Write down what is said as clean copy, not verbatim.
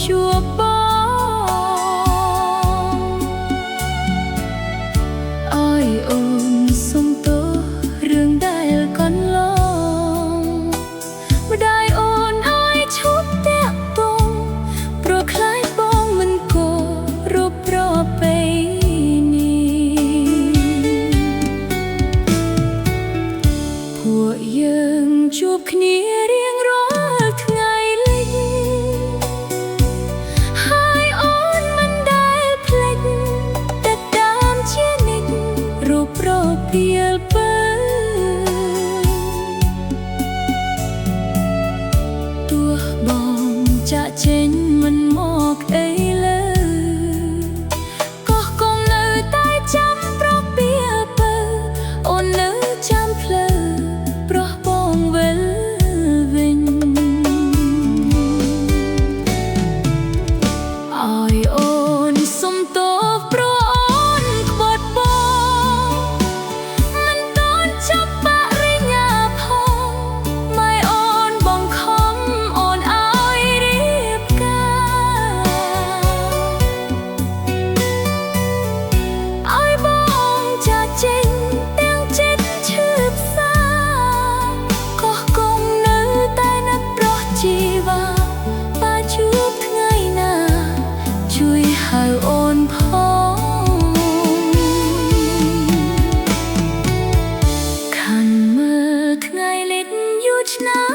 ជួបបងអើយអូនសុំទោសរឿងដែលកន្លងម្ដាយអូនឲ្យឈប់តាក់ទងព្រោះខ្លាចបងមិនគោរពប្រពៃណីពួកយើងជួបគ្នារៀងរាល់ថ្ងៃលិចហើយអូនមិនដែលភ្លេចតែតាមជានិច្ចរូបប្រពាលពើទោះបងចាក់ចេញមិនមកអីលើក៏គង់នៅតែចាំប្រពាលពើអូននៅចាំភ្លើប្រោះបងវិលវិញឲ្យអូនសុំទោសព្រោះអូនក្បត់បងមិនទាន់ចាប់បរិញ្ញាផងម៉ែអូនបងខំអូនឲ្យរៀបការឲ្យបងចាក់ចេញទាំងចិត្តឈឺផ្សាក៏គង់នៅតែនឹកប្រោះជីវ៉ាបើជួបថ្ងៃណាជួយហៅអូនផងខាន់មើលថ្ងៃលិចយូរឆ្នាំ